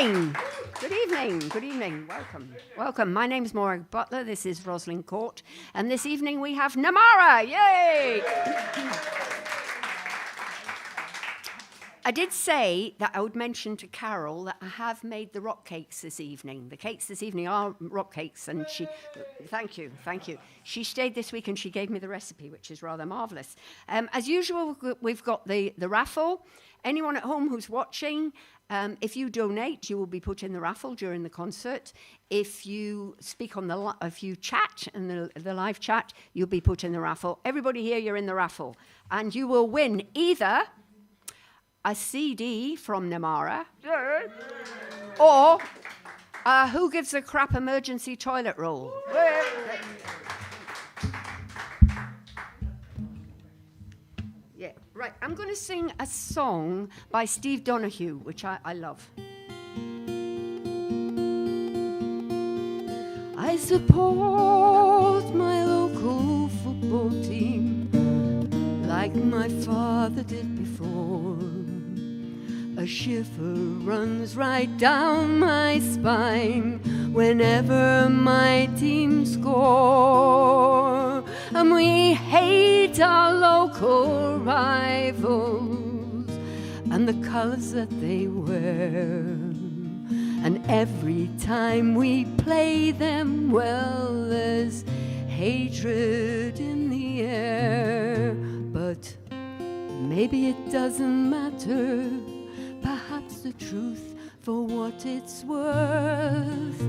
evening. Good evening. Good evening. Welcome. Welcome. My name's Maura Butler. This is Rosalind Court. And this evening we have Namara. Yay! I did say that I would mention to Carol that I have made the rock cakes this evening. The cakes this evening are rock cakes, and thank you. She stayed this week and she gave me the recipe, which is rather marvellous. As usual, we've got the raffle. Anyone at home who's watching, if you donate, you will be put in the raffle during the concert. If you speak on if you chat in the live chat, you'll be put in the raffle. Everybody here, you're in the raffle. And you will win either a CD from Namara, or Who Gives a Crap emergency toilet roll. Yeah, right. I'm going to sing a song by Steve Donahue, which I love. I support my local football team like my father did before. A shiver runs right down my spine whenever my team score. And we hate our local rivals and the colors that they wear. And every time we play them, well, there's hatred in the air. But maybe it doesn't matter. Perhaps the truth, for what it's worth,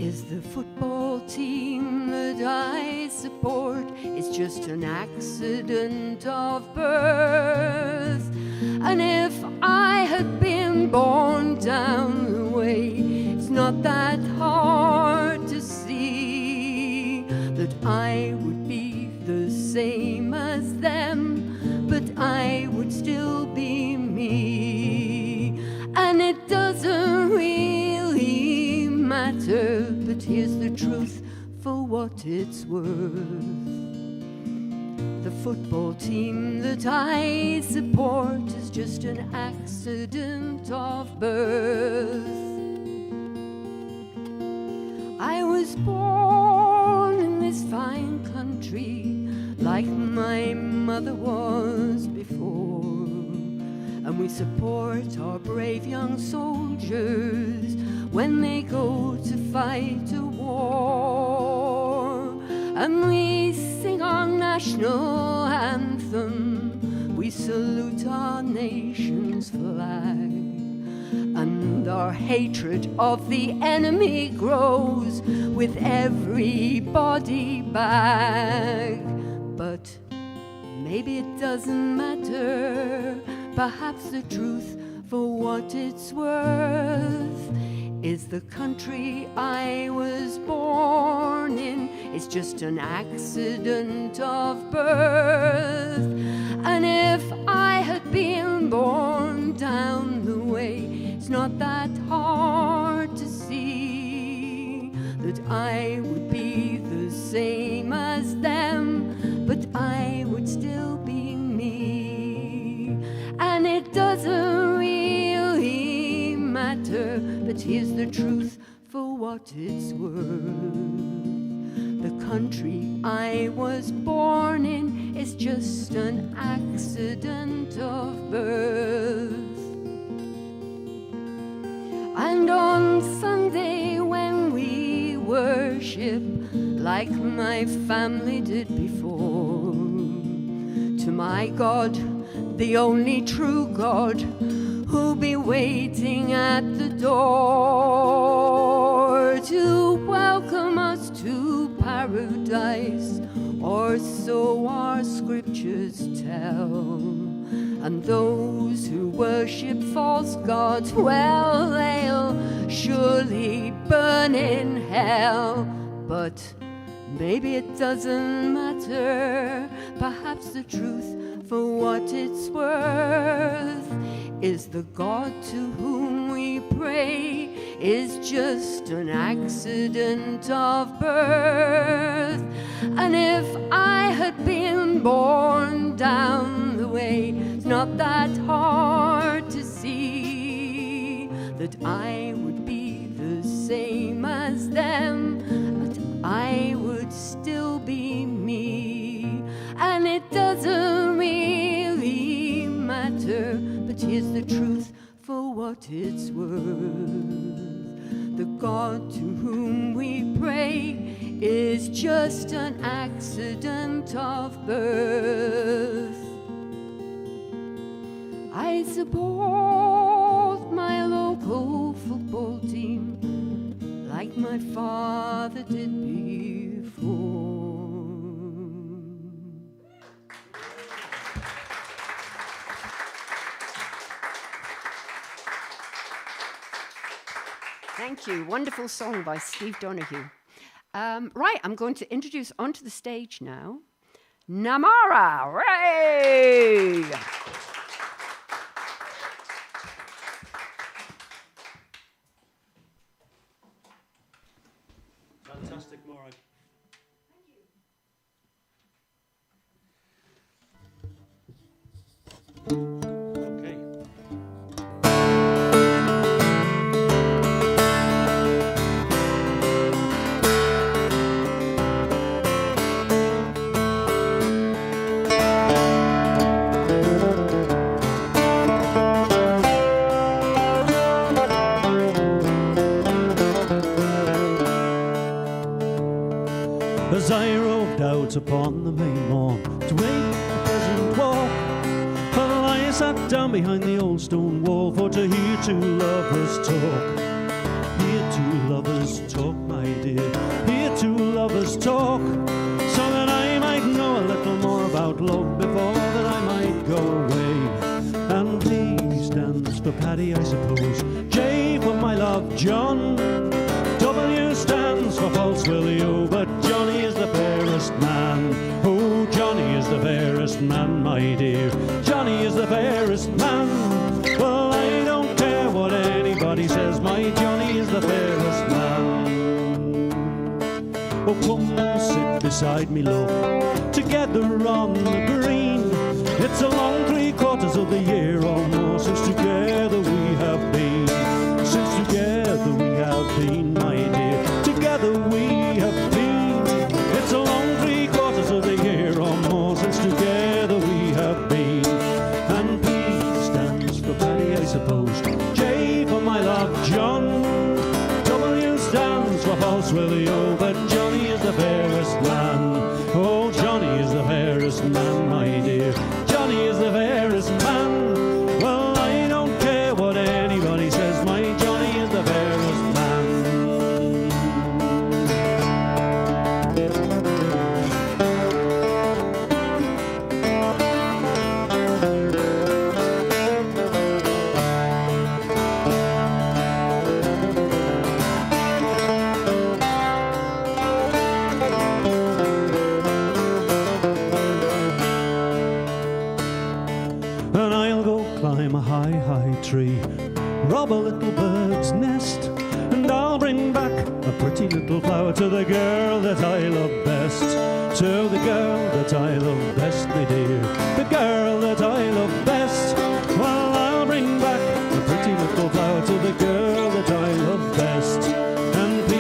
is the football team that I support is just an accident of birth. And if I had been born down the way, it's not that hard to see that I would be the same as them, but I would still be me. And it doesn't really matter, but here's the truth for what it's worth. The football team that I support is just an accident of birth. I was born in this fine country like my mother was before. And we support our brave young soldiers when they go to fight a war. And we sing our national anthem, we salute our nation's flag. And our hatred of the enemy grows with every body bag. But maybe it doesn't matter. Perhaps the truth, for what it's worth, is the country I was born in is just an accident of birth. And if I had been born down the way, it's not that hard to see that I would be the same as them, but I would still be me. And it doesn't really matter, but here's the truth for what it's worth. The country I was born in is just an accident of birth. And on Sunday when we worship like my family did before, to my God, the only true God, who'll be waiting at the door to welcome us to paradise, or so our scriptures tell. And those who worship false gods, well, they'll surely burn in hell. But maybe it doesn't matter. Perhaps the truth, for what it's worth, is the God to whom we pray is just an accident of birth. And if I had been born down the way, it's not that hard to see that I would what it's worth. The God to whom we pray is just an accident of birth. I support my local football team like my father did before. Thank you. Wonderful song by Steve Donoghue. Right, I'm going to introduce onto the stage now Namara Ray. Fantastic, Morag. Thank you. Okay. As I roved out upon the May morn to wait the pleasant walk, well, I sat down behind the old stone wall for to hear two lovers talk. Hear two lovers talk, my dear, hear two lovers talk, so that I might know a little more about love before that I might go away. And P stands for Paddy, I suppose, J for my love, John, W stands for false Willie-O, but Johnny is the fairest man. Oh, Johnny is the fairest man, my dear. Johnny is the fairest man. Well, I don't care what anybody says, my Johnny is the fairest man. Oh, come sit beside me, love, together on the green. It's a long 3/4 of the year or more since together we have been. Since together we have been, my dear. Together we have been. It's a long 3/4 of the year or more since together we have been. And P stands for Paddy, I suppose. J for my love, John. W stands for false Willie-O, but Johnny is the fairest man. Oh, Johnny is the fairest man, my dear. Johnny is the fairest man. Well, I don't care what anybody says, my Johnny is the fairest man. And I'll go climb a high, high tree, rob a little bird's nest, and I'll bring back a pretty little flower to the girl that I love best. To the girl that I love best, my dear, the girl that I love best. Well, I'll bring back a pretty little flower to the girl that I love best. And P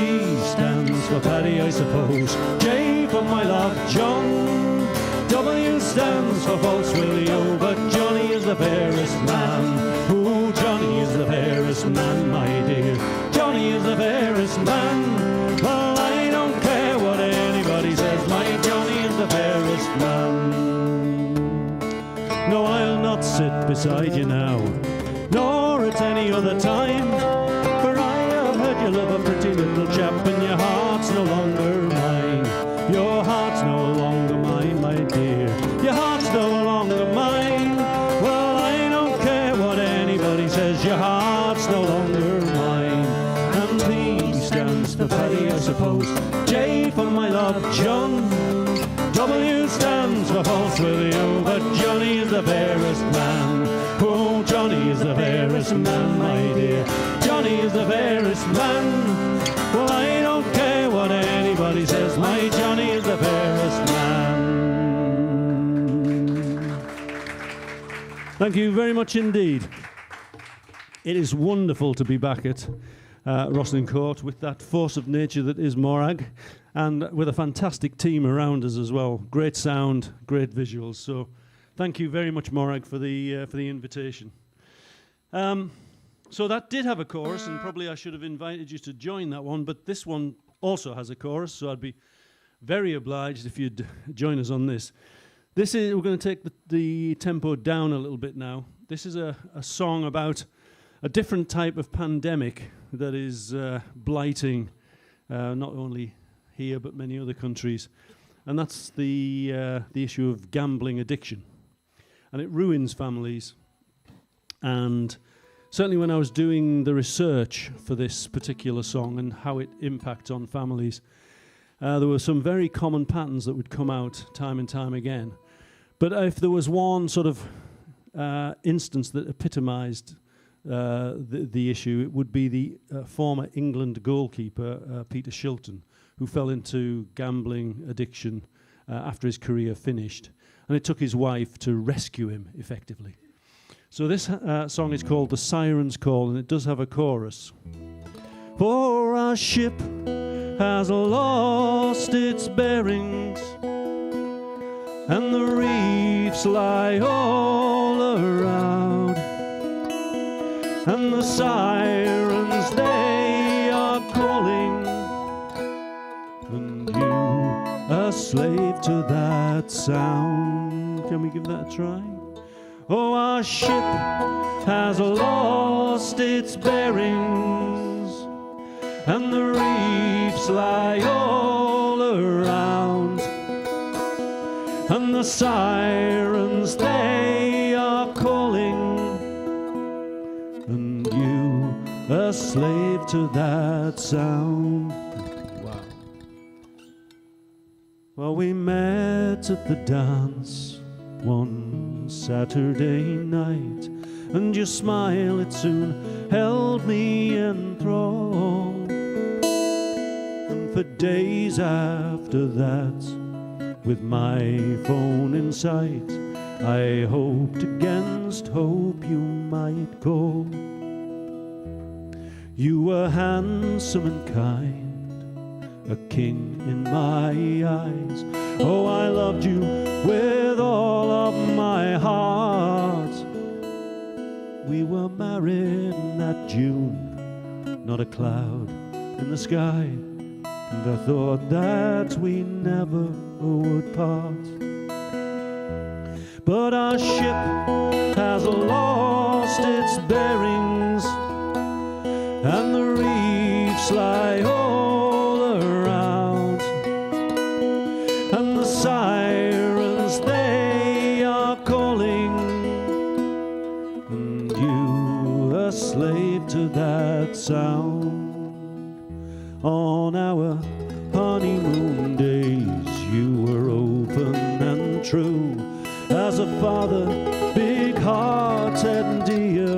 stands for Paddy, I suppose. J for my love, John. W stands for false Willie-O, but Johnny is the fairest man. Oh, Johnny is the fairest man, my dear. Johnny is the fairest man. Well, I don't care what anybody says, my Johnny is the fairest man. No, I'll not sit beside you now, nor at any other time, for I have heard you love a pretty little chap, and your heart's no longer mine. Your heart's no longer mine, my dear. Your heart's no longer mine. Well, I don't care what anybody says, your heart's no longer mine. And P stands for Paddy, I suppose. J for my love, John. W stands for false Willie-O, but Johnny is the fairest man. Oh, Johnny is the fairest man, my dear. Johnny is the fairest man. Well, I don't care what anybody says, my Johnny is the fairest man. Thank you very much indeed. It is wonderful to be back at Rosslyn Court with that force of nature that is Morag, and with a fantastic team around us as well. Great sound, great visuals. So thank you very much, Morag, for the invitation. So that did have a chorus, and probably I should have invited you to join that one, but this one also has a chorus, so I'd be very obliged if you'd join us on this. We're going to take the tempo down a little bit now. This is a song about a different type of pandemic that is blighting not only here but many other countries, and that's the issue of gambling addiction. And it ruins families. And certainly when I was doing the research for this particular song and how it impacts on families, there were some very common patterns that would come out time and time again. But if there was one sort of instance that epitomized the issue, it would be the former England goalkeeper, Peter Shilton, who fell into gambling addiction after his career finished. And it took his wife to rescue him, effectively. So this song is called The Siren's Call, and it does have a chorus. For our ship has lost its bearings, and the reefs lie all around, and the sirens, they are calling, and you a slave to that sound. Can we give that a try? Oh, our ship has lost its bearings, and the reefs lie all around, and the sirens, they are calling, and you a slave to that sound. Wow. Well, we met at the dance one Saturday night, and your smile, it soon held me enthralled. And for days after that, with my phone in sight, I hoped against hope you might call. You were handsome and kind, a king in my eyes. Oh, I loved you with all of my heart. We were married in that June, not a cloud in the sky, and I thought that we never would part. But our ship has lost its bearings, and the reefs lie all around, and the sirens, they are calling, and you a slave to that sound. On our honeymoon days, you were open and true, as a father, big-hearted and dear.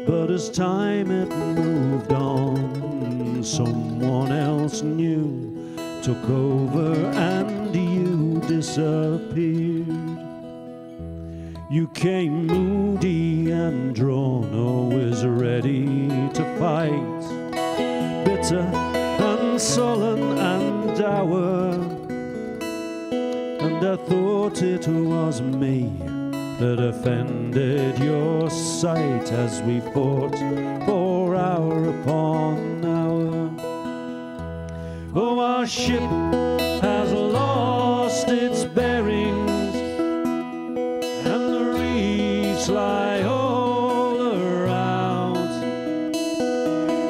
But as time it moved on, someone else new took over and you disappeared. You came moody and drawn, always ready to fight, bitter and sullen and dour. And I thought it was me that offended your sight as we fought for hour upon hour. Oh, our ship has lost its bearings, and the reefs lie all around,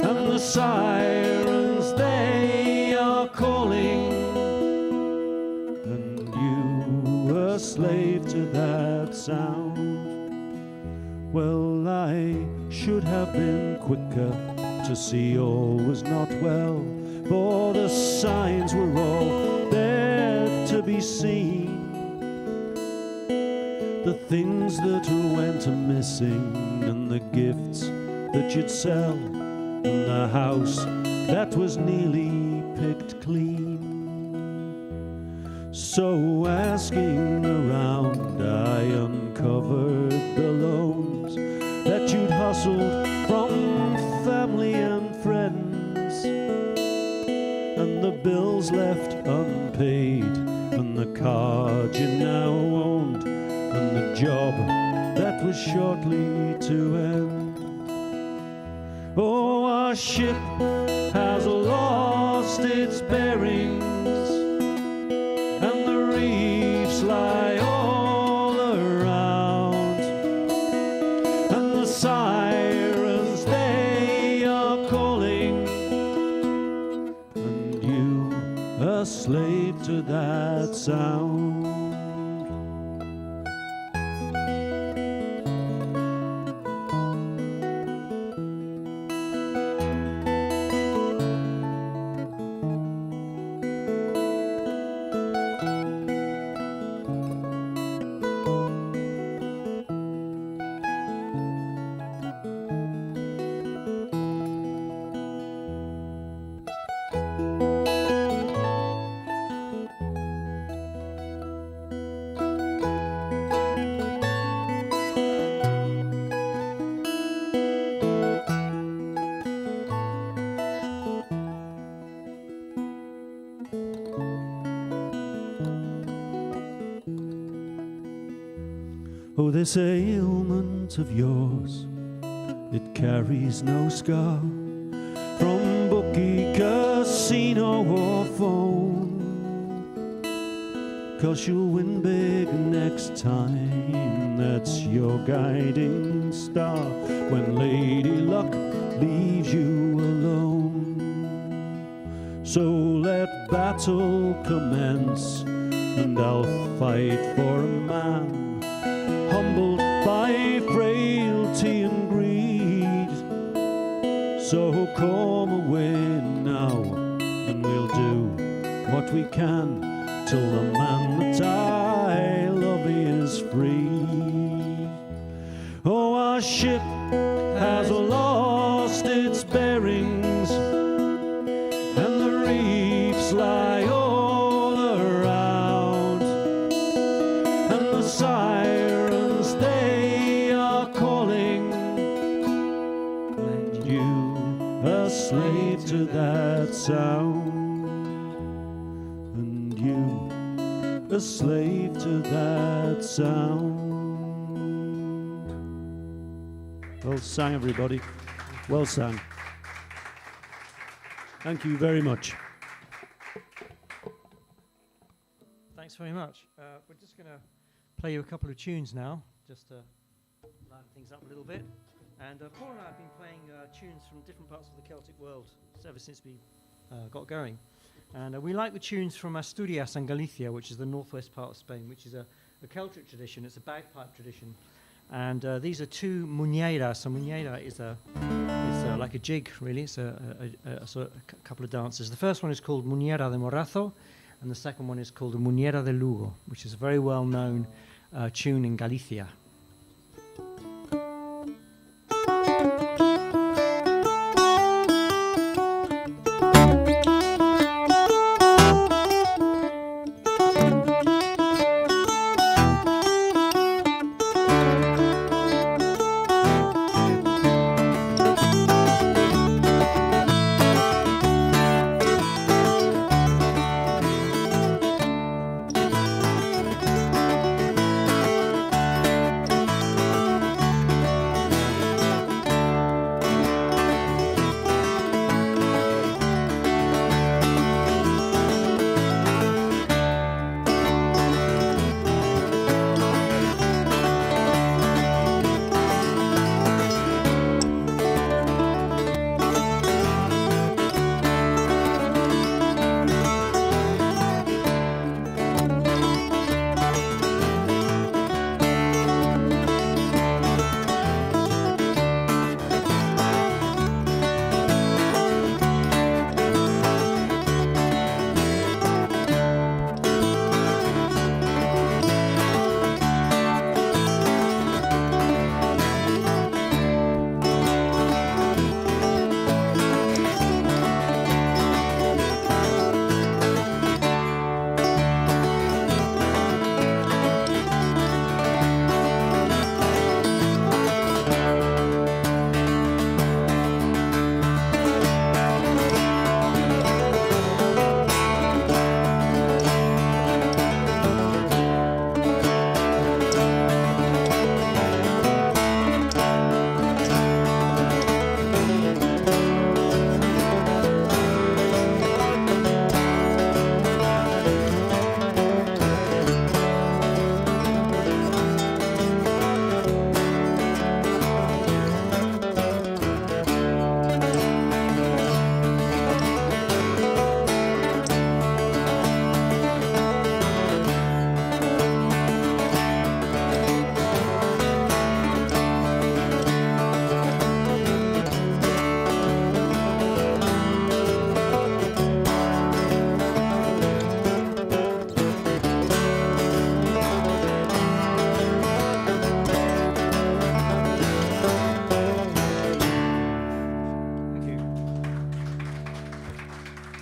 and the sirens, they are calling, and you a slave to that sound. Well, I should have been quicker to see all was not well, for the signs were all there to be seen. The things that went missing, and the gifts that you'd sell, and the house that was nearly picked clean. So asking around, I uncovered the loans that you'd hustled from family and friends, and the bills left unpaid, and the card you now owned, and the job that was shortly to end. Oh, our ship has lost its bearings, and the reefs lie all around, and the sirens, they are calling, and you, a slave to that sound. Oh, this ailment of yours, it carries no scar from bookie, casino or phone, 'cause you'll win big next time. That's your guiding star when Lady Luck leaves you alone. So let battle commence, and I'll fight for a man humbled by frailty and greed. So come away now, and we'll do what we can till the man that I love is free. Oh, our ship has lost its bearings, and the reefs lie all around, and the sirens, they are calling, and you, a slave to that sound, and you, a slave to that sound. Well sung, everybody. Well sung. Thank you very much. Thanks very much. We're just going to play you a couple of tunes now, just to liven things up a little bit. And Paul and I have been playing tunes from different parts of the Celtic world ever since we got going. And we like the tunes from Asturias and Galicia, which is the northwest part of Spain, which is a Celtic tradition. It's a bagpipe tradition. And these are two muñeiras. A muñeira is like a jig, really. It's a couple of dances. The first one is called Muñeira de Morrazo, and the second one is called Muñeira de Lugo, which is a very well-known tune in Galicia.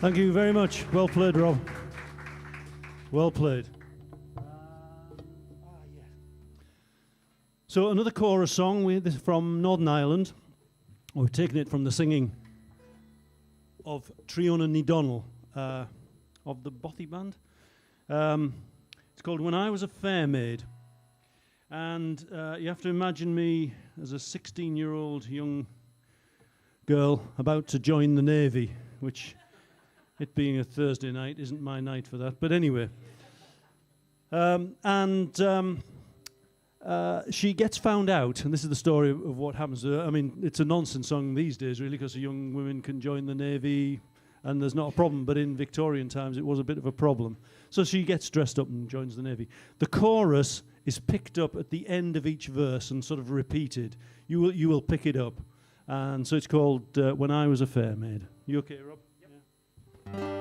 Thank you very much. Well played, Rob. Well played. So another chorus song from Northern Ireland. We've taken it from the singing of Triona Ní Donnell of the Bothy Band. It's called When I Was a Fair Maid. And you have to imagine me as a 16-year-old young girl about to join the Navy, which, it being a Thursday night, isn't my night for that. But anyway. She gets found out, and this is the story of what happens to her. I mean, it's a nonsense song these days, really, because young women can join the Navy and there's not a problem. But in Victorian times, it was a bit of a problem. So she gets dressed up and joins the Navy. The chorus is picked up at the end of each verse and sort of repeated. You will pick it up. And so it's called When I Was a Fair Maid. You okay, Rob? Yep. Yeah.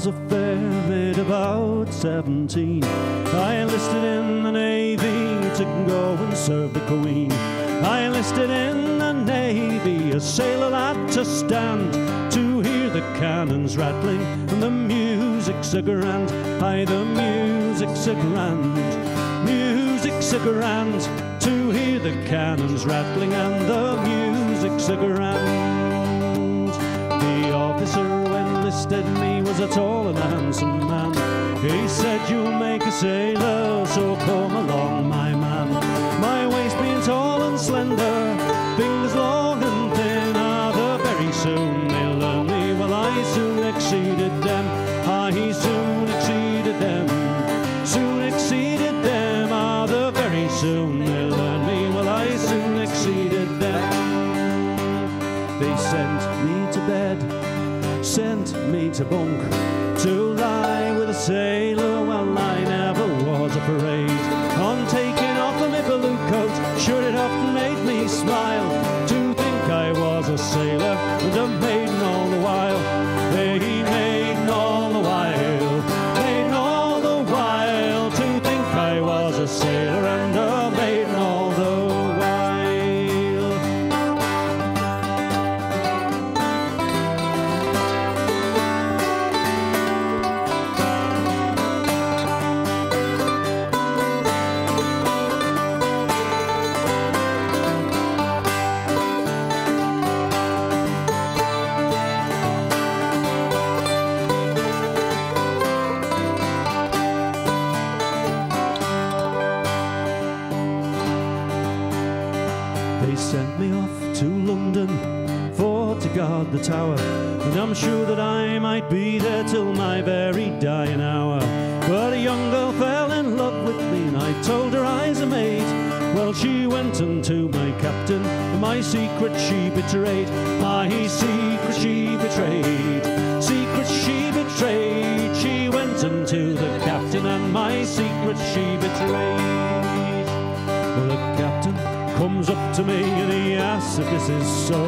A fair maid about 17, I enlisted in the Navy to go and serve the Queen. I enlisted in the Navy, a sailor lad to stand, to hear the cannons rattling and the music's a grand. Aye, the music's a grand, music's a grand, to hear the cannons rattling and the music's a grand. The officer enlisted me was a tall and handsome man. He said, you'll make a sailor, so come along, my man. My waist being tall and slender, fingers long and thin, very soon they'll learn me. Well, I soon exceeded them. I soon exceeded them. Soon exceeded them. Very soon they'll learn me. Well, I soon exceeded them. They sent me to bed, sent me to bunk, to lie with a sailor. Well, I never was afraid. On taking off my blue coat, sure it often made me smile to think I was a sailor and a maiden all the while. Hey, maiden all the while, maiden all the while, to think I was a sailor and a maiden all the while. The tower, and I'm sure that I might be there till my very dying hour. But a young girl fell in love with me, and I told her I's a maid. Well, she went unto my captain, and my secret she betrayed. My secret she betrayed, secret she betrayed. She went unto the captain, and my secret she betrayed. Well, the captain comes up to me and he asks if this is so.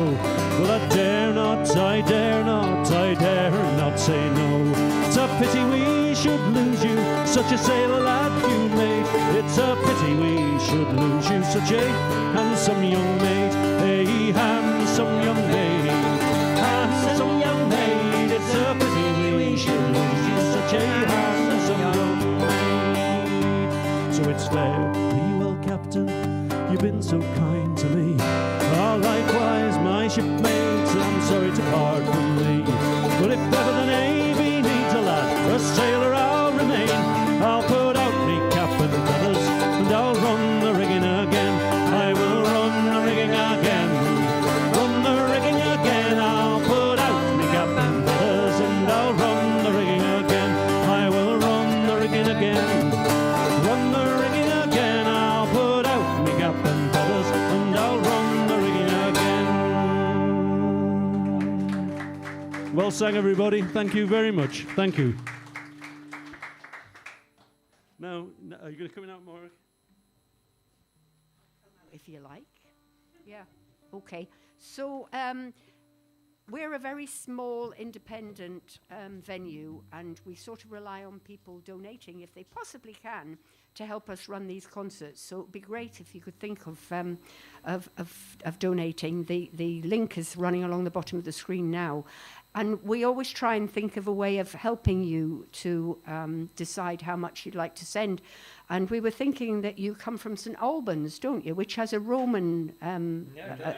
Well, I dare not, I dare not, I dare not say no. It's a pity we should lose you, such a sailor lad you made. It's a pity we should lose you, such a handsome young maid. A handsome young maid, handsome young maid. It's a pity we should lose you, such a handsome young maid. So it's fair, be well, Captain, you've been so kind to me. Ah, likewise, my shipmates, I'm sorry to part from thee. But if ever the Navy needs a lad, a sailor I'll remain. I'll put out me cap and feathers, and I'll run the rigging again. I will run the rigging again, run the rigging again. I'll put out me cap and feathers, and I'll run the rigging again. I will run the rigging again, run the rigging again. I'll put out me cap and feathers, and I'll run the rigging again. sang, everybody. Thank you very much. Thank you. Now, are you going to come in out, Maura? If you like. Yeah. Okay. So we're a very small, independent venue, and we sort of rely on people donating, if they possibly can, to help us run these concerts. So it'd be great if you could think of donating. The link is running along the bottom of the screen now. And we always try and think of a way of helping you to decide how much you'd like to send. And we were thinking that you come from St Albans, don't you, which has a Roman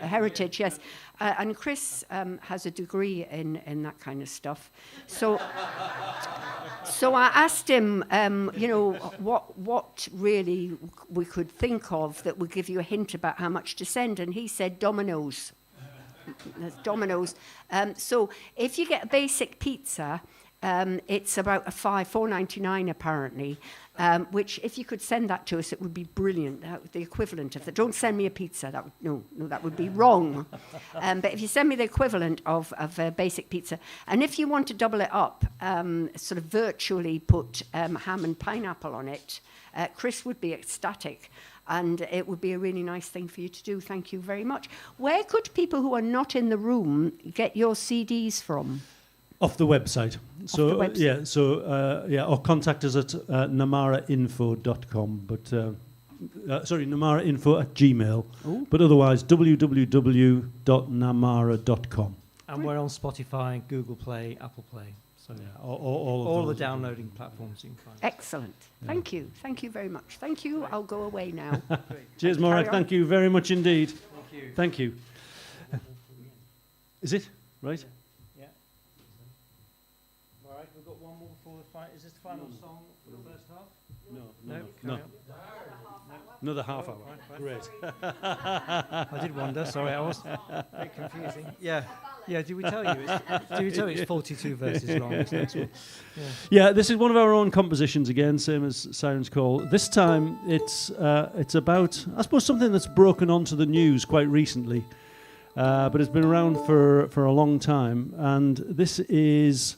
heritage, yes. And Chris has a degree in that kind of stuff. So I asked him, what really we could think of that would give you a hint about how much to send. And he said Domino's. Domino's. So if you get a basic pizza, it's about $4.99 apparently, which if you could send that to us, it would be brilliant. The equivalent of that. Don't send me a pizza. That would be wrong. But if you send me the equivalent of a basic pizza, and if you want to double it up, sort of virtually put ham and pineapple on it, Chris would be ecstatic. And it would be a really nice thing for you to do. Thank you very much. Where could people who are not in the room get your CDs from? Off the website. So, the website. or contact us at namarainfo.com. But, namarainfo@gmail. Ooh. But otherwise, www.namara.com. And we're on Spotify, Google Play, Apple Play. So all the downloading platforms you can find. Excellent. Yeah. Thank you. Thank you very much. Thank you. I'll go away now. Cheers, Maura. Thank you very much indeed. Thank you. Thank you. Is it? Right? Yeah. All right, we've got one more before the fight. Is this the final song for the first half? No. Another half hour. Right. Great. I did wonder. Sorry, I was a bit confusing. Yeah. Did we tell you? It's 42 verses long. This next one. Yeah, this is one of our own compositions again, same as Siren's Call. This time it's about, I suppose, something that's broken onto the news quite recently, but it's been around for a long time. And this is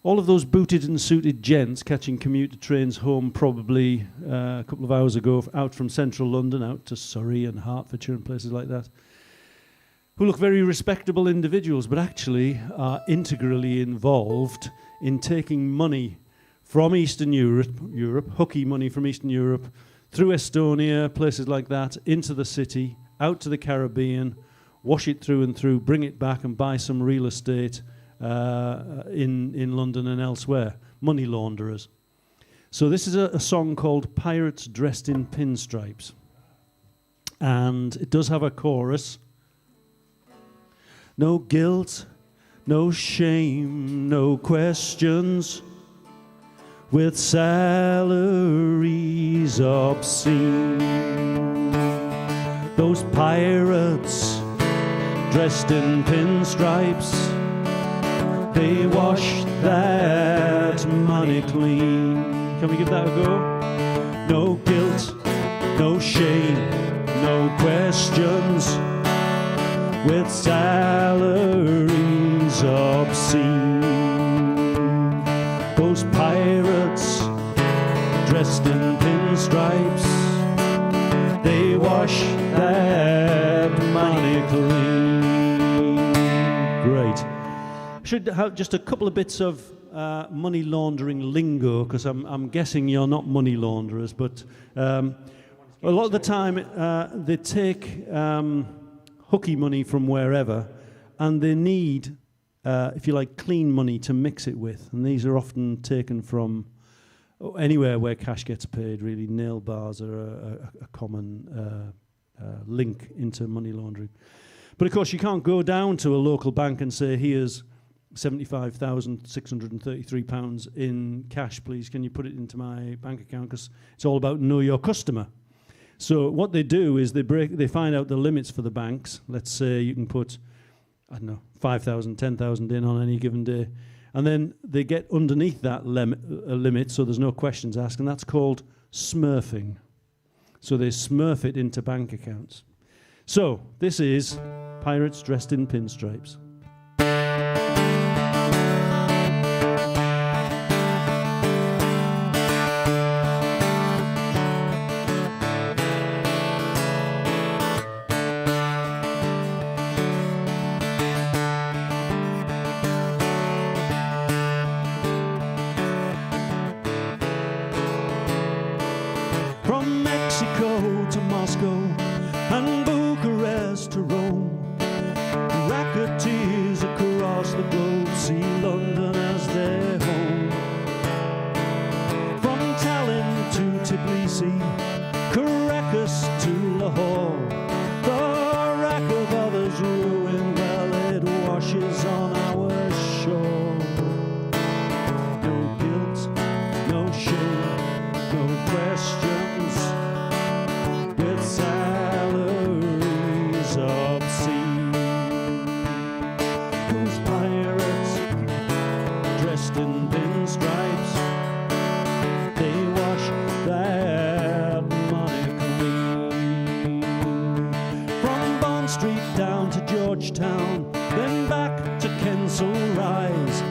all of those booted and suited gents catching commuter trains home probably a couple of hours ago out from central London out to Surrey and Hertfordshire and places like that, who look very respectable individuals but actually are integrally involved in taking money from Eastern Europe, hooky money from Eastern Europe, through Estonia, places like that, into the city, out to the Caribbean, wash it through and through, bring it back and buy some real estate in London and elsewhere. Money launderers. So this is a song called Pirates Dressed in Pinstripes. And it does have a chorus. No guilt, no shame, no questions, with salaries obscene. Those pirates dressed in pinstripes, they wash that money clean. Can we give that a go? No guilt, no shame, no questions, with salaries obscene. Those pirates dressed in pinstripes, they wash that money clean. Great. Should have just a couple of bits of money laundering lingo, because I'm guessing you're not money launderers, but a lot of the time they take hooky money from wherever, and they need, if you like, clean money to mix it with. And these are often taken from anywhere where cash gets paid, really. Nail bars are a common link into money laundering. But of course, you can't go down to a local bank and say, here's £75,633 in cash, please. Can you put it into my bank account? Because it's all about know your customer. So what they do is they find out the limits for the banks. Let's say you can put, 5,000, 10,000 in on any given day. And then they get underneath that limit, so there's no questions asked, and that's called smurfing. So they smurf it into bank accounts. So this is Pirates Dressed in Pinstripes. dressed in pinstripes. They wash their money clean. From Bond Street down to Georgetown, then back to Kensal Rise.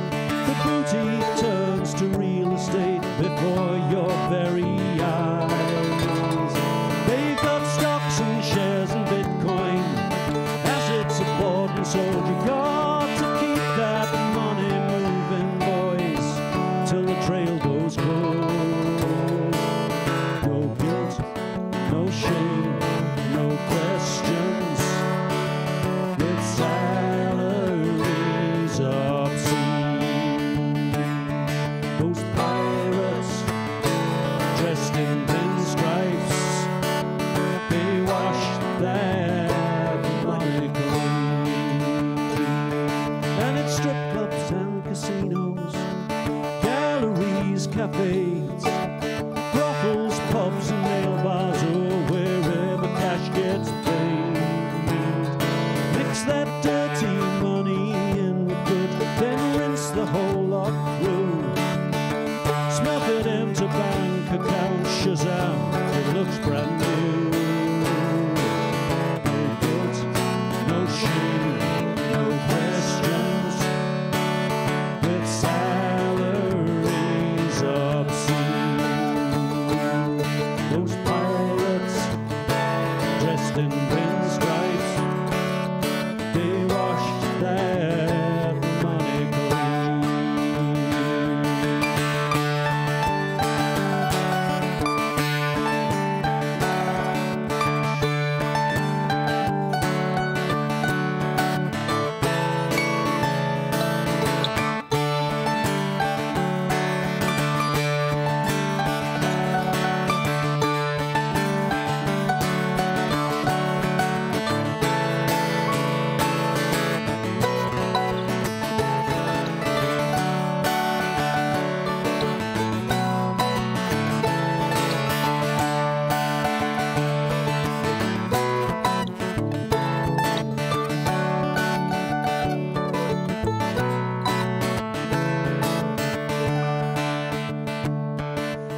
The booty turns to real estate before your very eyes. They've got stocks and shares and Bitcoin, assets aboard and sold. You got to keep that money moving, boys, till the trail goes cold. No guilt, no shame, no questions. With salaries obscene. Those pirates dressed in pinstripes, they wash their money clean. And it's strip clubs and casinos, galleries, cafes, brothels, pubs and nail bars, or wherever cash gets paid. Mix that dirty money in with good, then rinse the whole lot through. Smelt it into bank account, Shazam, it looks brand new. No guilt, no shame, no questions. With salaries obscene. Those pirates dressed in pinstripes, they washed their money clean.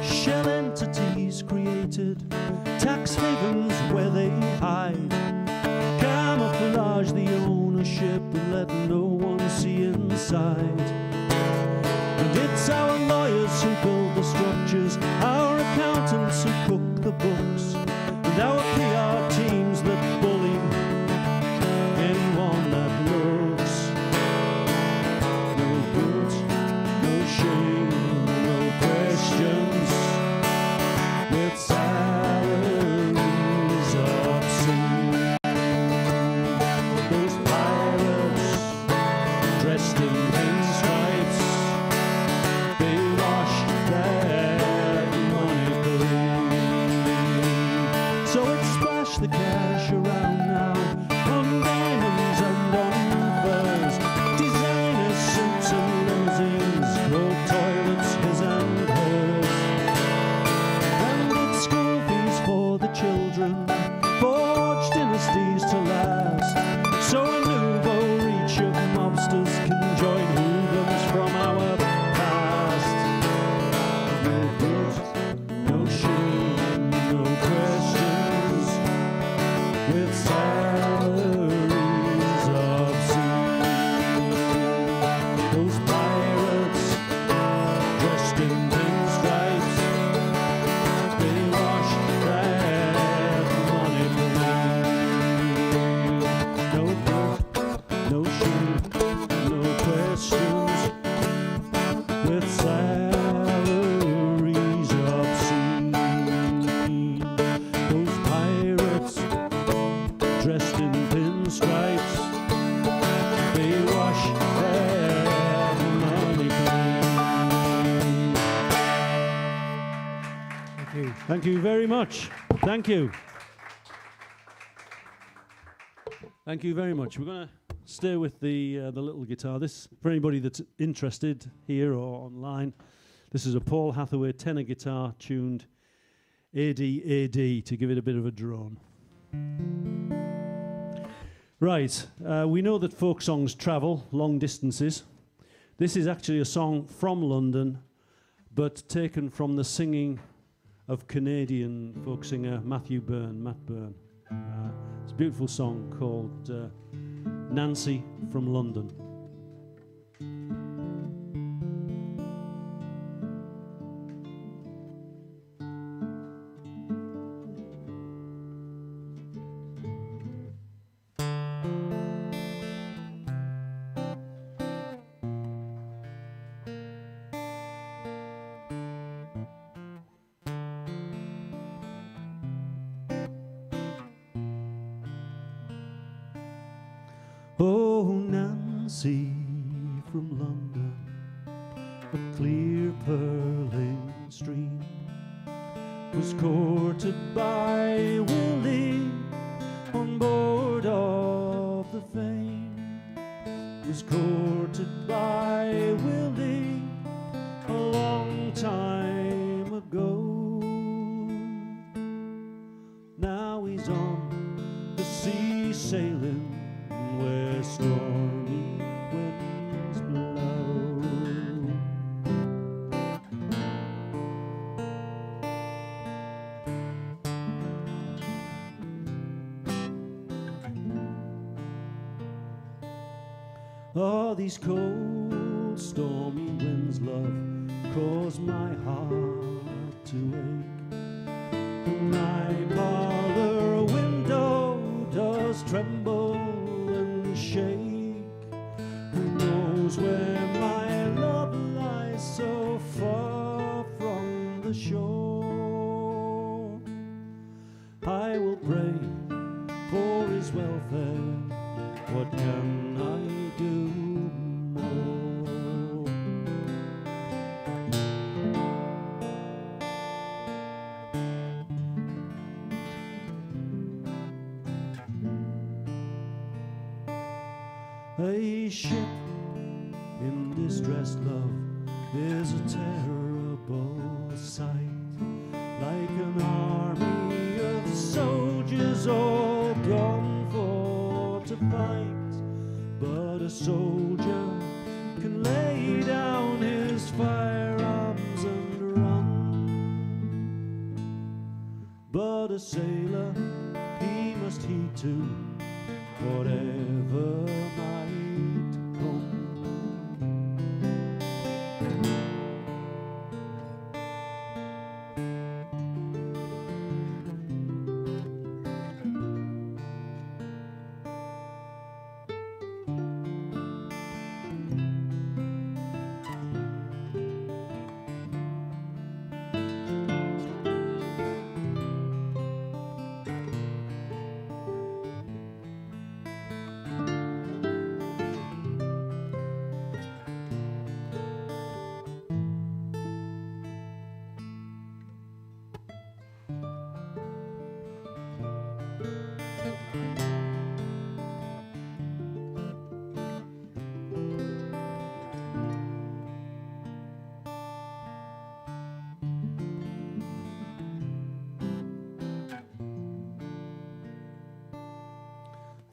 Shell entities created, tax havens where they hide, camouflage the ownership and let no one see inside. And it's our lawyers who build the structures, our accountants who cook the books, and our PR teams that bully anyone that looks. No guilt, no shame, no questions. With salaries obscene. Those pirates dressed in pinstripes, they wash their money clean. So let's splash the cash around now on diamonds and on furs, designer suits and limousines, road toilets, his and hers. And it's school fees for the children, forged dynasties to last. So a nouveau reach of mobsters can join hoodlums from our past. No guilt, no shame, no questions. With salaries obscene. Those pirates dressed in pinstripes, they wash their money clean. No guilt, no shame, no questions. With salaries obscene. Those pirates dressed in pinstripes, they wash their money clean. Thank you. Thank you very much. Thank you. Thank you very much. We're going to stay with the little guitar. This, for anybody that's interested here or online, this is a Paul Hathaway tenor guitar tuned AD to give it a bit of a drone. Right, we know that folk songs travel long distances. This is actually a song from London, but taken from the singing of Canadian folk singer Matt Byrne. It's a beautiful song called Nancy from London. Oh, Nancy from London, a clear purling stream, was courted by Willie on board of the Fame. Was courted by Willie a long time ago. Now he's on the sea sailing where stormy winds blow. Oh, these cold, stormy winds, love, cause my heart to ache. My parlor window does tremble and shake. Who knows where my love lies so far from the shore? I will pray for his welfare. What can I do more? A ship in distress, love, is a terrible sight. Like an army of soldiers all gone for to fight. But a soldier can lay down his firearms and run. But a sailor, he must heed to whatever might come.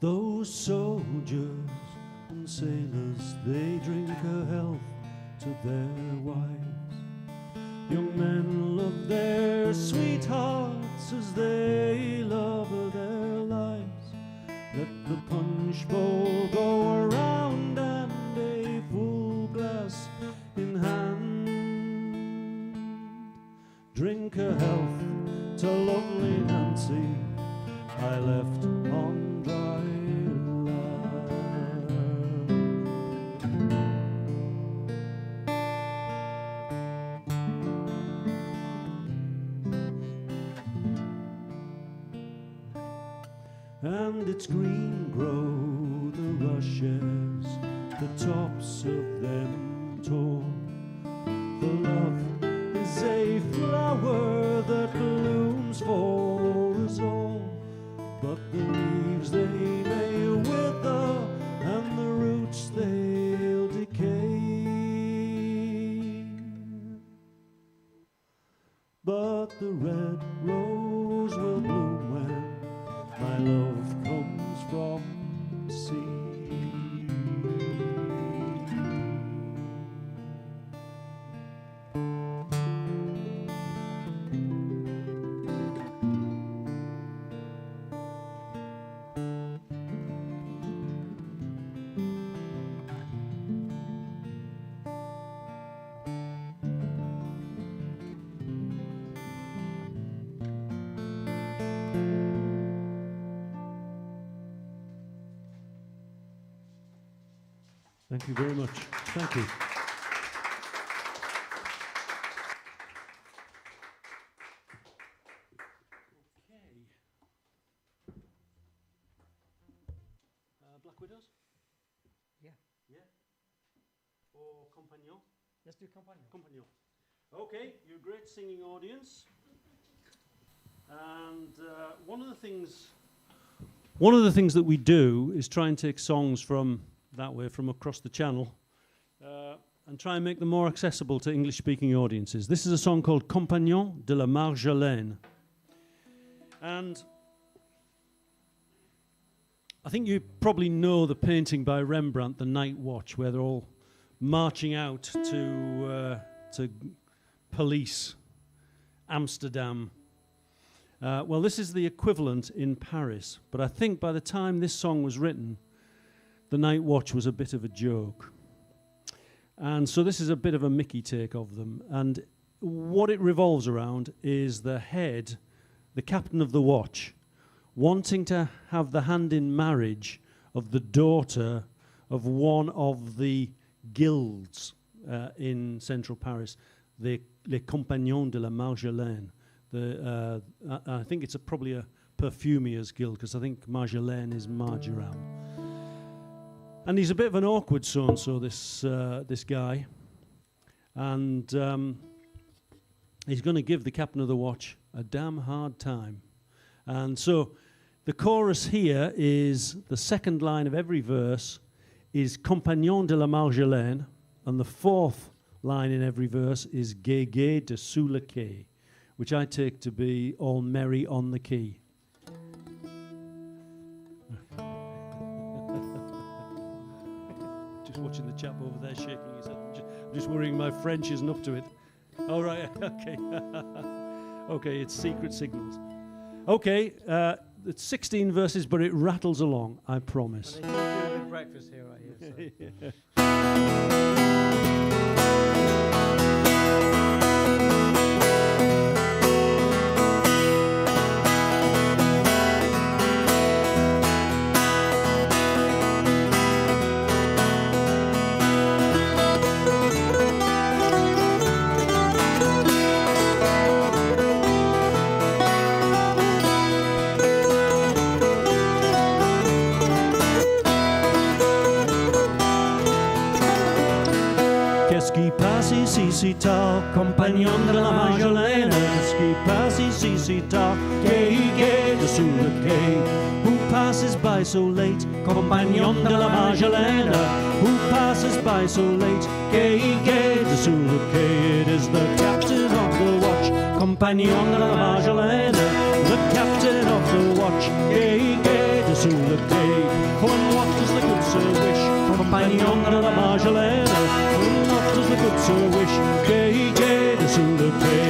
Those soldiers and sailors, they drink a health to their wives. Young men love their sweethearts as they love their lives. Let the punch bowl go around and a full glass in hand. Drink a health to lovely Nancy I left on dry land. And its green grow the rushes, the tops of them tall. For love is a flower that blooms for us all. But the leaves they may wither, and the roots they'll decay. But the red rose will bloom when my love comes from sea. Thank you very much. Thank you. Black Widows? Yeah. Yeah. Or Compagnon? Let's do Compagnon. Compagnon. Okay, you're a great singing audience. And one of the things that we do is try and take songs from that way, from across the channel, and try and make them more accessible to English-speaking audiences. This is a song called Compagnon de la Marjolaine. And I think you probably know the painting by Rembrandt, The Night Watch, where they're all marching out to police Amsterdam. Well, this is the equivalent in Paris, but I think by the time this song was written, The Night Watch was a bit of a joke. And so this is a bit of a Mickey take of them. And what it revolves around is the head, the captain of the watch, wanting to have the hand in marriage of the daughter of one of the guilds in central Paris, Les Compagnons de la Marjolaine. I think it's probably a perfumier's guild, because I think Marjolaine is marjoram. And he's a bit of an awkward so-and-so, this guy. And he's going to give the captain of the watch a damn hard time. And so the chorus here is, the second line of every verse is Compagnon de la Marjolaine, and the fourth line in every verse is Gai gai dessous le quai, which I take to be all merry on the quay. Just watching the chap over there shaking his head. I'm just worrying my French isn't up to it. All right, okay. Okay, it's secret signals. Okay, it's 16 verses, but it rattles along, I promise. Well, they do a big breakfast here, right here. So. Qu'est-ce qui passe ici si tard, compagnon de la Marjolaine? Qu'est-ce qui passe ici si tard, gai gai dessous le quai? Who passes by so late, compagnon de la Marjolaine? Who passes by so late, gai gai dessous le quai? It is the captain of the watch, compagnon de la Marjolaine. The captain of the watch, gai gai dessous le quai. Oh, and what does the good sir wish, compagnon de la Marjolaine? What does the good sir wish? Gai gai dessous le quai.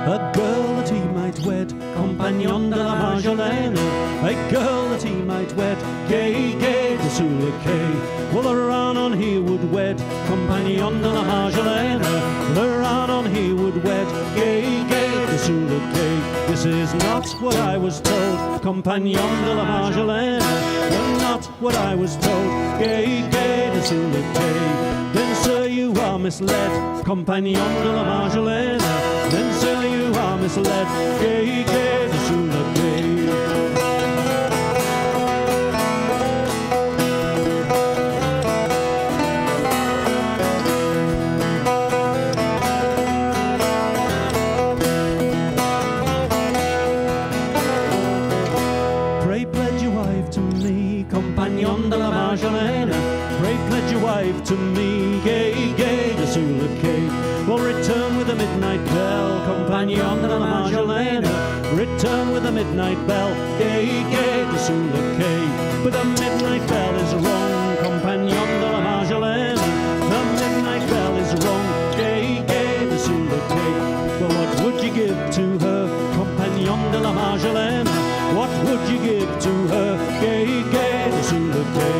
A girl that he might wed, compagnon de la Marjolaine. A girl that he might wed, gai gai dessous le quai. Well, the Ranon he would wed, compagnon de la Marjolaine. The Ranon he would wed, gai gai dessous le quai. This is not what I was told, compagnon de la Marjolaine. Not what I was told, gai gai dessous le quai. Then sir, you are misled, compagnon de la Marjolaine. Then sir, you are misled, gai gai dessous le quai. Pray pledge your wife to me, compagnon de la Marjolaine. Pray pledge your wife to me, gai gai dessous le quai. Well, return with a midnight bell, compagnon de la Marjolaine. Return with a midnight bell, gai gai dessous le quai. But the midnight bell is wrong, compagnon de la Marjolaine. The midnight bell is wrong, gai gai dessous le quai. But what would you give to her, compagnon de la Marjolaine? What would you give to her, gai gai dessous le quai?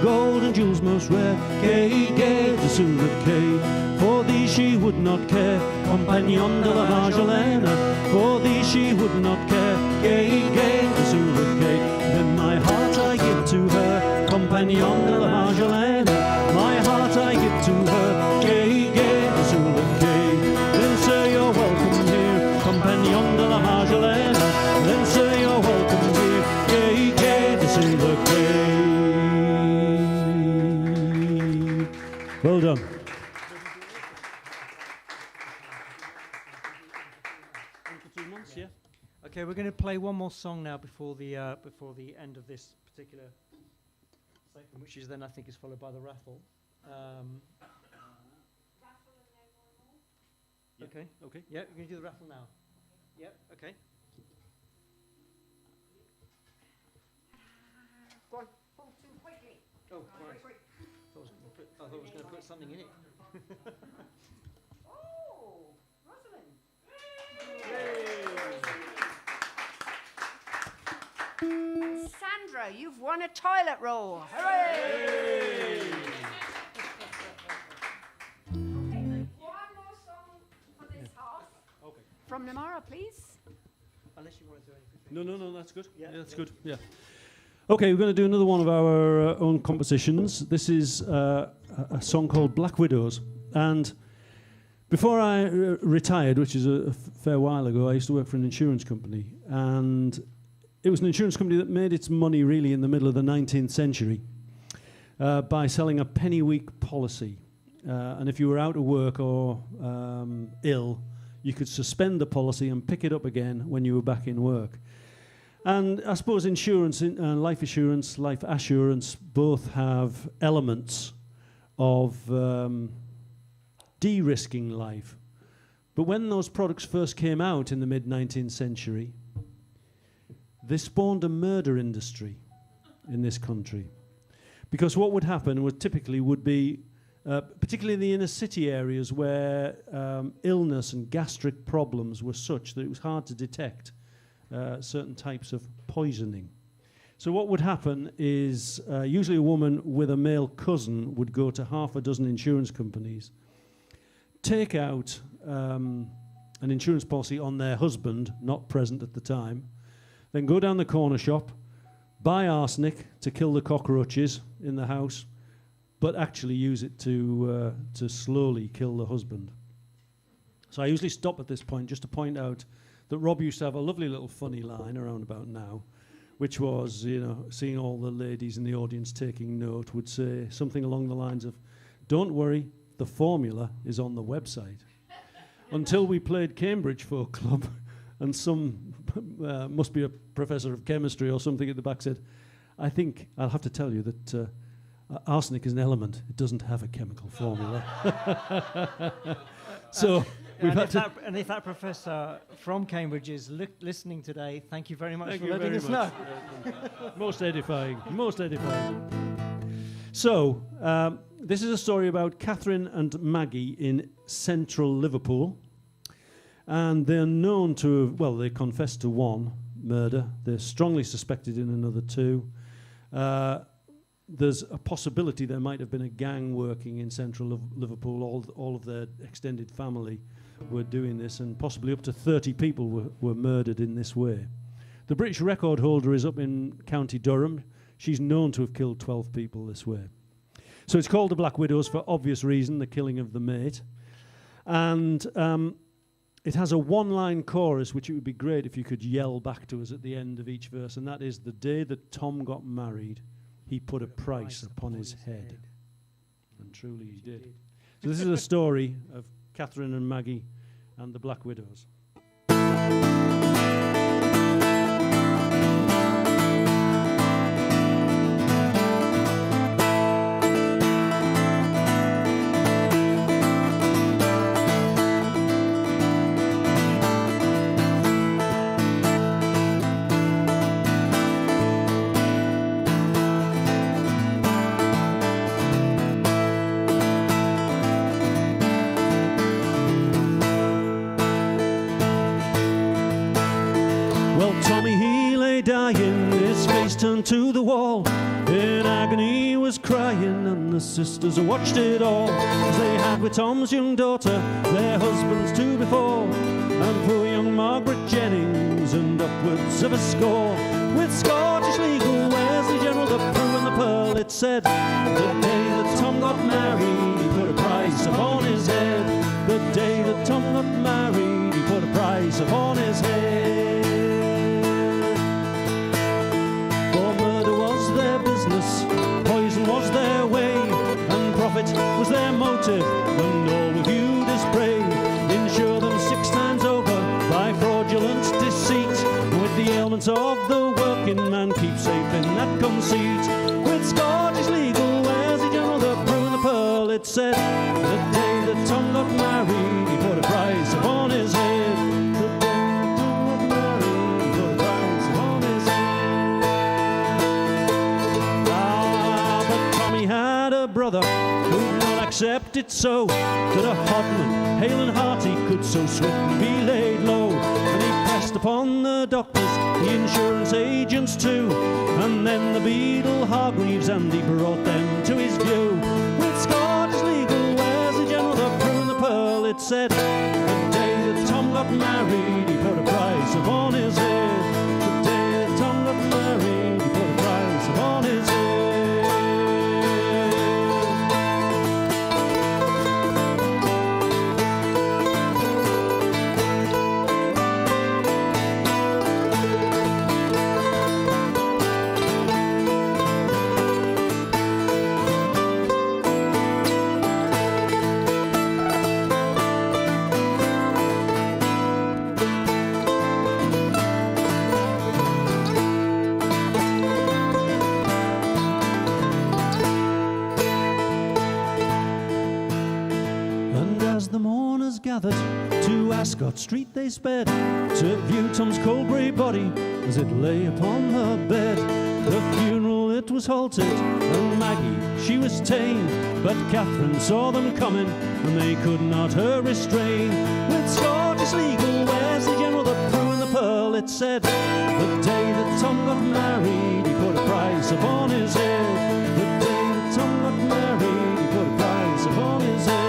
gold and jewels most rare. Gay, gay, the Sula Kay. For thee she would not care, compagnon de la Magdalena. For thee she would not care, gay, gay, the Sula Kay. Then my heart I give to her, compagnon de la Magdalena. My heart I give to her, gay, gay, the Sula Kay. Then sir, you're welcome here, compagnon de la Magdalena. Then sir, you're welcome here, gay, gay, the Sula Kay. Well done. Okay, we're going to play one more song now before the end of this particular segment, which is then I think is followed by the raffle. Okay. Okay. Yeah, we're going to do the raffle now. Yeah. Okay. Go on, pull too quickly. Oh, right. I thought I was going to put something in it. Oh, Rosalind. Sandra, you've won a toilet roll. Hooray! Okay, one more song for this half. Okay. From Namara, please. Unless you want to do anything. No, that's good. Yeah, That's yeah. good. Yeah. Okay, we're going to do another one of our own compositions. This is a song called Black Widows. And before I retired, which is a fair while ago, I used to work for an insurance company. And it was an insurance company that made its money really in the middle of the 19th century by selling a penny week policy. And if you were out of work or ill, you could suspend the policy and pick it up again when you were back in work. And I suppose insurance, life assurance, life assurance both have elements of de-risking life. But when those products first came out in the mid-19th century, they spawned a murder industry in this country. Because what would happen would be, particularly in the inner city areas where illness and gastric problems were such that it was hard to detect certain types of poisoning. So what would happen is usually a woman with a male cousin would go to half a dozen insurance companies, take out an insurance policy on their husband, not present at the time, then go down the corner shop, buy arsenic to kill the cockroaches in the house, but actually use it to slowly kill the husband. So I usually stop at this point just to point out that Rob used to have a lovely little funny line around about now, which was, seeing all the ladies in the audience taking note, would say something along the lines of, "Don't worry, the formula is on the website." Until we played Cambridge Folk Club, and some must be a professor of chemistry or something at the back said, "I think I'll have to tell you that arsenic is an element. It doesn't have a chemical formula." So we've had to. And if that professor from Cambridge is listening today, thank you very much Thank for you letting very us much. know. Most edifying, most edifying. So, this is a story about Catherine and Maggie in central Liverpool. And they're known to, they confess to one murder. They're strongly suspected in another two. There's a possibility there might have been a gang working in central Liverpool. All of their extended family were doing this, and possibly up to 30 people were murdered in this way. The British record holder is up in County Durham. She's known to have killed 12 people this way. So it's called the Black Widows for obvious reason, the killing of the mate. And it has a one-line chorus, which it would be great if you could yell back to us at the end of each verse, and that is, "The day that Tom got married, he put a price upon his head." And truly he did. So this is a story of Catherine and Maggie and the Black Widows. Tommy, he lay dying, his face turned to the wall. In agony was was crying and the sisters watched it all, as they had with Tom's young daughter, their husbands two before, and poor young Margaret Jennings and upwards of a score. With Scottish legal wares, the general, the Prue and the Pearl, it said, the day that Tom got married, he put a price upon his head. The day that Tom got married, he put a price upon his head. For murder was their business, poison was their way, and profit was their motive, and all were viewed as prey. Insure them 6 times over by fraudulent deceit, with the ailments of the working man keep safe in that conceit. With Scottish legal wares, the general, the Prue and the Pearl, it said, the day that Tom got married, he put a price upon his head. The day that Tom got married, he put a price upon his head. Ah, but Tommy had a brother who'd not accept it so, that a hodman, hale and hearty, could so swiftly be laid low. And he pressed upon the doctors, the insurance agents too, and then the beadle Hargreaves, and he brought them to his view. With Scottish legal wares, the general, the Prue and the Pearl, it said, the day that Tom got married, he put a price upon his head. The day that Tom got married, he put a price upon his head. Gathered to Ascot Street they sped, to view Tom's cold grey body as it lay upon her bed. The funeral it was halted, and Maggie she was ta'en, but Catherine saw them coming, and they could not her restrain. With Scottish legal wares, the general, the Prue and the Pearl, it said, the day that Tom got married, he put a price upon his head. The day that Tom got married, he put a price upon his head.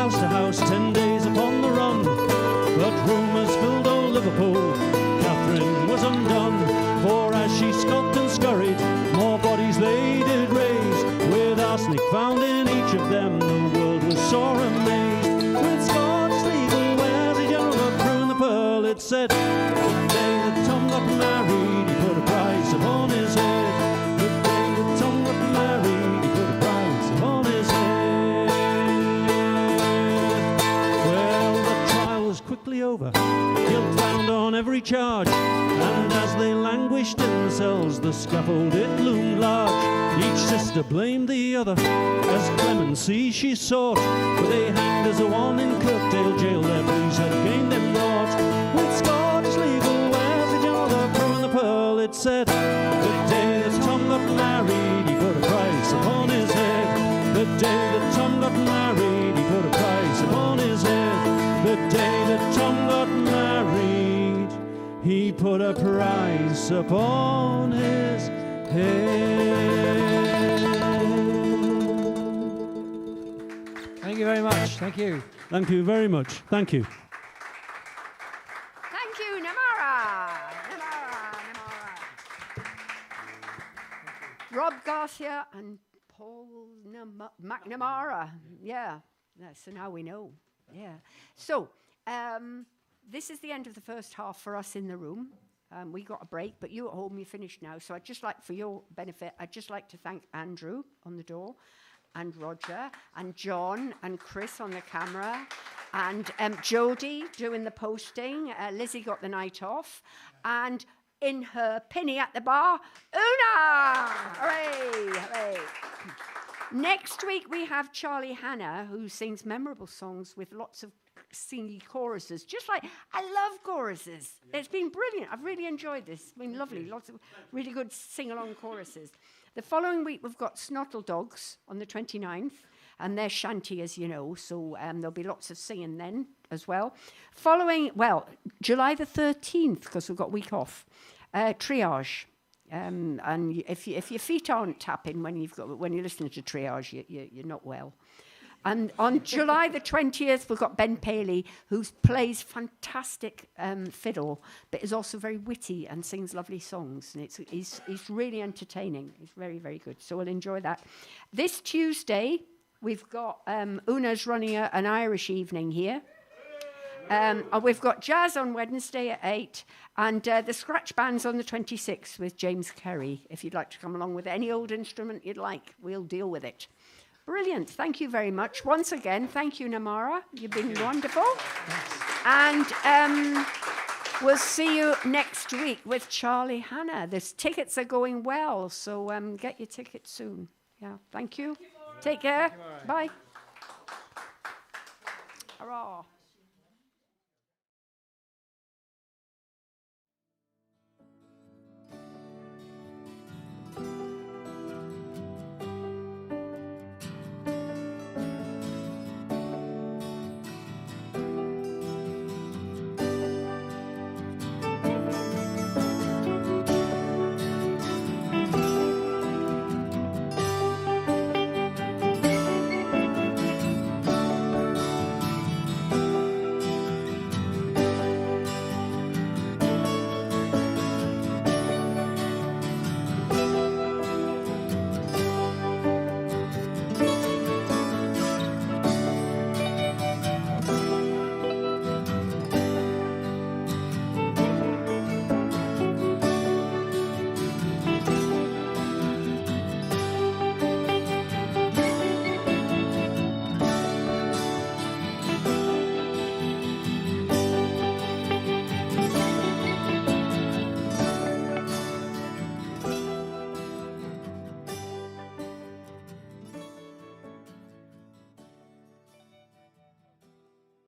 To house, 10 days upon the run, but rumours filled old Liverpool. Catherine was undone, for as she skulked and scurried, more bodies they did raise, with arsenic found in each of them. The world was sore amazed. With Scottish legal wares, the general, the Prue and the Pearl, it said, the day that Tom got married, he put a price upon his head. The day that Tom got married, he put a price upon his head. Quickly over, guilt found on every charge, and as they languished in the cells, the scaffold it loomed large. Each sister blamed the other, as clemency she sought, but they hanged as a one in Kirkdale jail, their pleas had gained them naught. With Scottish legal wares, the general, the Prue and the Pearl, it said, the day that Tom got married, he put a price upon his head. The day that Tom got married, he put a price upon his head. The day that Tom got married, he put a price upon his head. Thank you very much. Thank you. Thank you very much. Thank you. Thank you, Namara. Rob Garcia and Paul McNamara. Yeah, so now we know. Yeah. So, this is the end of the first half for us in the room. We got a break, but you at home, you're finished now. So I'd just like, for your benefit, I'd just like to thank Andrew on the door, and Roger, and John, and Chris on the camera, and Jodie doing the posting. Lizzie got the night off, and in her pinny at the bar, Una! Hooray! Hooray! Next week, we have Charlie Hanna, who sings memorable songs with lots of singy choruses. Just like, I love choruses. It's been brilliant. I've really enjoyed this. It's been lovely. Lots of really good sing-along choruses. The following week, we've got Snottle Dogs on the 29th, and they're shanty, as you know, so there'll be lots of singing then as well. Following, well, July the 13th, because we've got a week off, Triage. And if your feet aren't tapping when you're listening to Triage, you're not well. And on July the 20th, we've got Ben Paley, who plays fantastic fiddle, but is also very witty and sings lovely songs. And he's really entertaining. He's very, very good. So we'll enjoy that. This Tuesday, we've got Una's running an Irish evening here. And we've got jazz on Wednesday at 8, and the scratch band's on the 26th with James Kerry. If you'd like to come along with any old instrument you'd like, we'll deal with it. Brilliant. Thank you very much. Once again, thank you, Namara. You've been wonderful. And we'll see you next week with Charlie Hannah. The tickets are going well, so get your tickets soon. Yeah, thank you. Take care. Bye. Hurrah.